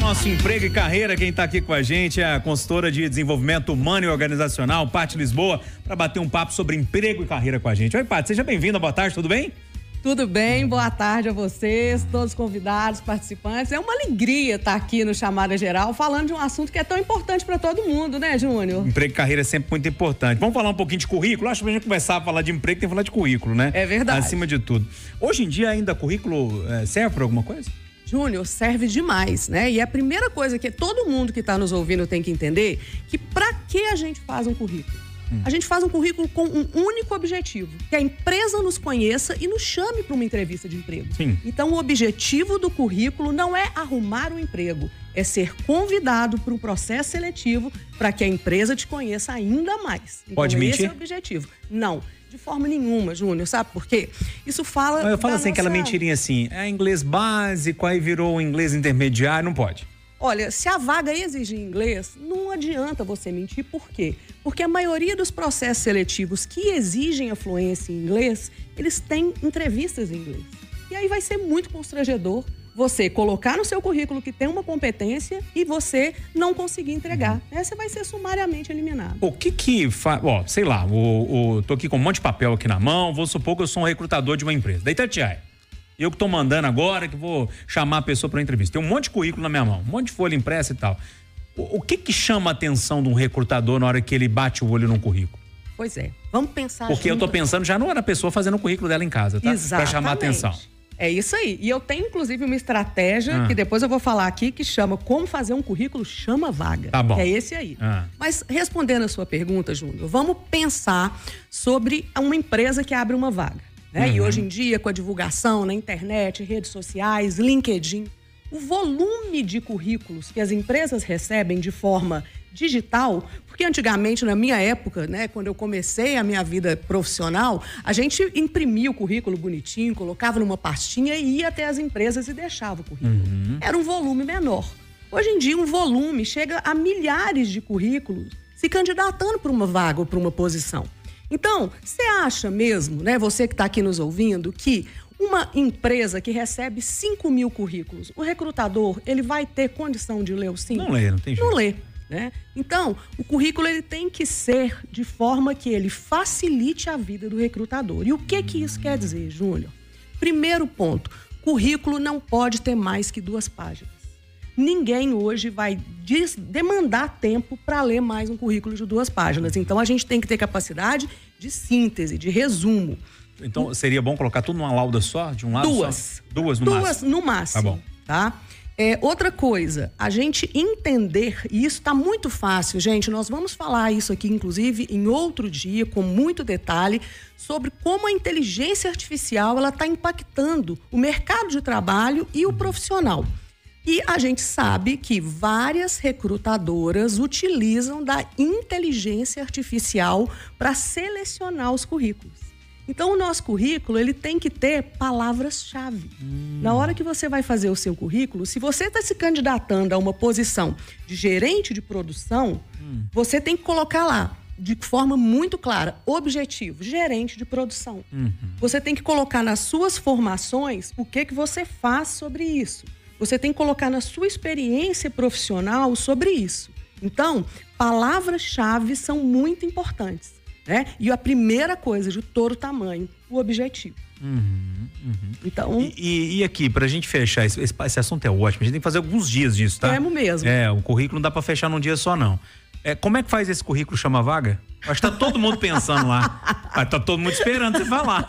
Nosso Emprego e Carreira, quem está aqui com a gente é a consultora de desenvolvimento humano e organizacional, Paty Lisboa, para bater um papo sobre emprego e carreira com a gente. Oi, Paty, seja bem-vinda, boa tarde, tudo bem? Tudo bem, boa tarde a vocês, todos os convidados, participantes. É uma alegria estar aqui no Chamada Geral falando de um assunto que é tão importante para todo mundo, né, Júnior? Emprego e carreira é sempre muito importante. Vamos falar um pouquinho de currículo? Acho que a gente começar a falar de emprego, tem que falar de currículo, né? É verdade. Acima de tudo. Hoje em dia ainda currículo serve para alguma coisa? Júnior, serve demais, né? E a primeira coisa que todo mundo que está nos ouvindo tem que entender, que para que a gente faz um currículo? A gente faz um currículo com um único objetivo, que a empresa nos conheça e nos chame para uma entrevista de emprego. Sim. Então, o objetivo do currículo não é arrumar um emprego, é ser convidado para um processo seletivo para que a empresa te conheça ainda mais. Então, pode mentir? Esse é o objetivo. Não, de forma nenhuma, Júnior, sabe por quê? Isso fala... Eu falo assim, aquela mentirinha assim, é inglês básico, aí virou inglês intermediário, não pode. Olha, se a vaga exigir inglês, não adianta você mentir. Por quê? Porque a maioria dos processos seletivos que exigem a fluência em inglês, eles têm entrevistas em inglês. E aí vai ser muito constrangedor você colocar no seu currículo que tem uma competência e você não conseguir entregar. Essa vai ser sumariamente eliminada. O que faz... Ó, sei lá, tô aqui com um monte de papel aqui na mão, vou supor que eu sou um recrutador de uma empresa, da Itatiaia. Eu que tô mandando agora, que vou chamar a pessoa para entrevista. Tem um monte de currículo na minha mão, um monte de folha impressa e tal. O que chama a atenção de um recrutador na hora que ele bate o olho num currículo? Pois é, vamos pensar. Porque eu tô pensando já não era a pessoa fazendo o currículo dela em casa, tá? Exatamente. Pra chamar a atenção. É isso aí. E eu tenho, inclusive, uma estratégia que depois eu vou falar aqui, que chama Como Fazer um Currículo Chama Vaga. Tá bom. Que é esse aí. Mas, respondendo a sua pergunta, Júnior, vamos pensar sobre uma empresa que abre uma vaga. Né? E hoje em dia, com a divulgação na internet, redes sociais, LinkedIn, o volume de currículos que as empresas recebem de forma digital, porque antigamente, na minha época, né, quando eu comecei a minha vida profissional, a gente imprimia o currículo bonitinho, colocava numa pastinha e ia até as empresas e deixava o currículo. Era um volume menor. Hoje em dia, um volume chega a milhares de currículos se candidatando para uma vaga ou para uma posição. Então, você acha mesmo, né, você que está aqui nos ouvindo, que uma empresa que recebe 5.000 currículos, o recrutador, ele vai ter condição de ler os 5? Não lê, não tem jeito. Não lê, né? Então, o currículo ele tem que ser de forma que ele facilite a vida do recrutador. E o que isso quer dizer, Júnior? Primeiro ponto, currículo não pode ter mais que 2 páginas. Ninguém hoje vai demandar tempo para ler mais um currículo de 2 páginas. Então, a gente tem que ter capacidade de síntese, de resumo. Então, seria bom colocar tudo numa lauda só? De um lado 2. só? 2 no máximo? 2 no máximo. Tá bom. Tá? Outra coisa, a gente entender, e isso está muito fácil, gente, nós vamos falar isso aqui, inclusive, em outro dia, com muito detalhe, sobre como a inteligência artificial ela está impactando o mercado de trabalho e o profissional. E a gente sabe que várias recrutadoras utilizam da inteligência artificial para selecionar os currículos. Então, o nosso currículo, ele tem que ter palavras-chave. Na hora que você vai fazer o seu currículo, se você está se candidatando a uma posição de gerente de produção, você tem que colocar lá, de forma muito clara, objetivo, gerente de produção. Você tem que colocar nas suas formações o que você faz sobre isso. Você tem que colocar na sua experiência profissional sobre isso. Então, palavras-chave são muito importantes, né? E a primeira coisa de todo tamanho, o objetivo. Então... E aqui, pra gente fechar, esse assunto é ótimo, a gente tem que fazer alguns dias disso, tá? É mesmo. O currículo não dá pra fechar num dia só, não. Como é que faz esse currículo chama vaga? Acho que tá todo mundo pensando lá. Tá todo mundo esperando você falar.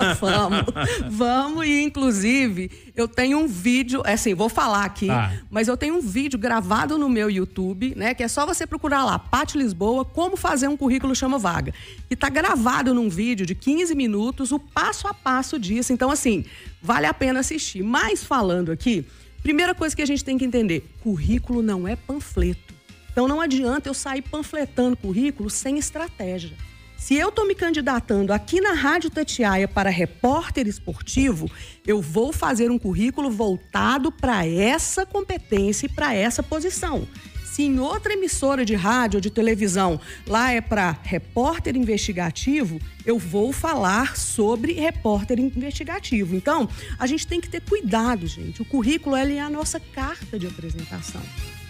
Vamos. E inclusive, eu tenho um vídeo, assim, vou falar aqui, mas eu tenho um vídeo gravado no meu YouTube, né? Que é só você procurar lá, Paty Lisboa, como fazer um currículo chama vaga. E tá gravado num vídeo de 15 minutos, o passo a passo disso. Então, assim, vale a pena assistir. Mas falando aqui, primeira coisa que a gente tem que entender, currículo não é panfleto. Então, não adianta eu sair panfletando currículo sem estratégia. Se eu estou me candidatando aqui na Rádio Itatiaia para repórter esportivo, eu vou fazer um currículo voltado para essa competência e para essa posição. Se em outra emissora de rádio ou de televisão lá é para repórter investigativo, eu vou falar sobre repórter investigativo. Então, a gente tem que ter cuidado, gente. O currículo, ele é a nossa carta de apresentação.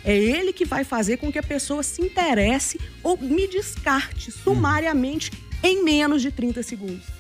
É ele que vai fazer com que a pessoa se interesse ou me descarte sumariamente em menos de 30 segundos.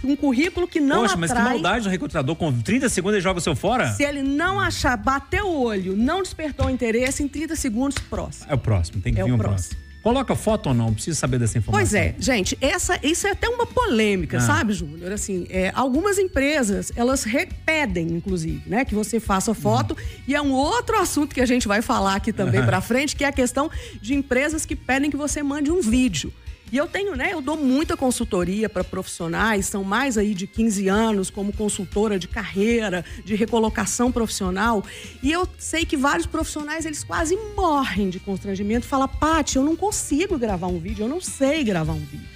Um currículo que não atrai... Mas que maldade do recrutador, com 30 segundos ele joga o seu fora? Se ele não achar, bater o olho, não despertou interesse, em 30 segundos, próximo. É o próximo, tem que vir um próximo. Coloca foto ou não? Preciso saber dessa informação. Pois é, gente, isso é até uma polêmica, sabe, Júnior? Assim, algumas empresas, elas pedem, inclusive, né, que você faça foto. E é um outro assunto que a gente vai falar aqui também pra frente, que é a questão de empresas que pedem que você mande um vídeo. E eu tenho, né, eu dou muita consultoria para profissionais, são mais aí de 15 anos como consultora de carreira, de recolocação profissional. E eu sei que vários profissionais, eles quase morrem de constrangimento. Fala, Paty, eu não consigo gravar um vídeo, eu não sei gravar um vídeo.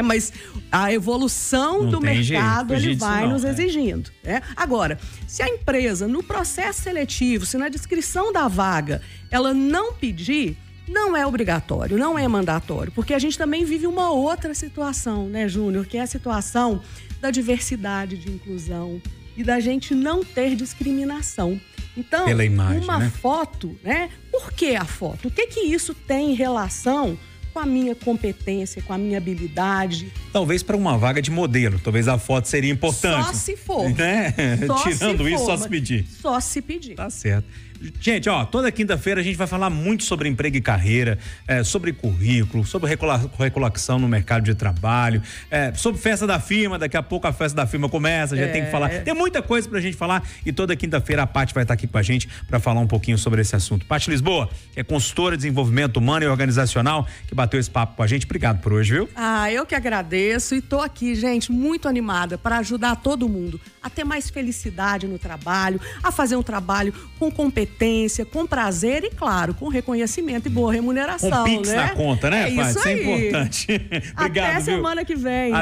Mas a evolução do mercado, ele vai nos exigindo. Agora, se a empresa, no processo seletivo, se na descrição da vaga, ela não pedir... Não é obrigatório, não é mandatório, porque a gente também vive uma outra situação, né, Júnior? Que é a situação da diversidade, de inclusão e da gente não ter discriminação. Então, pela imagem, uma foto, né? Por que a foto? O que isso tem em relação com a minha competência, com a minha habilidade? Talvez para uma vaga de modelo, talvez a foto seria importante. Só se for. Né? Tirando isso, só se pedir. Só se pedir. Tá certo. Gente, toda quinta-feira a gente vai falar muito sobre emprego e carreira, sobre currículo, sobre recolocação no mercado de trabalho, sobre festa da firma. Daqui a pouco a festa da firma começa, já tem que falar. Tem muita coisa pra gente falar e toda quinta-feira a Paty vai estar aqui com a gente para falar um pouquinho sobre esse assunto. Paty Lisboa, que é consultora de desenvolvimento humano e organizacional, que bateu esse papo com a gente. Obrigado por hoje, viu? Eu que agradeço e tô aqui, gente, muito animada para ajudar todo mundo a ter mais felicidade no trabalho, a fazer um trabalho com competência, com prazer e, claro, com reconhecimento e boa remuneração, com Pix na conta, né, Paty? Isso é importante. Obrigado, Até semana que vem.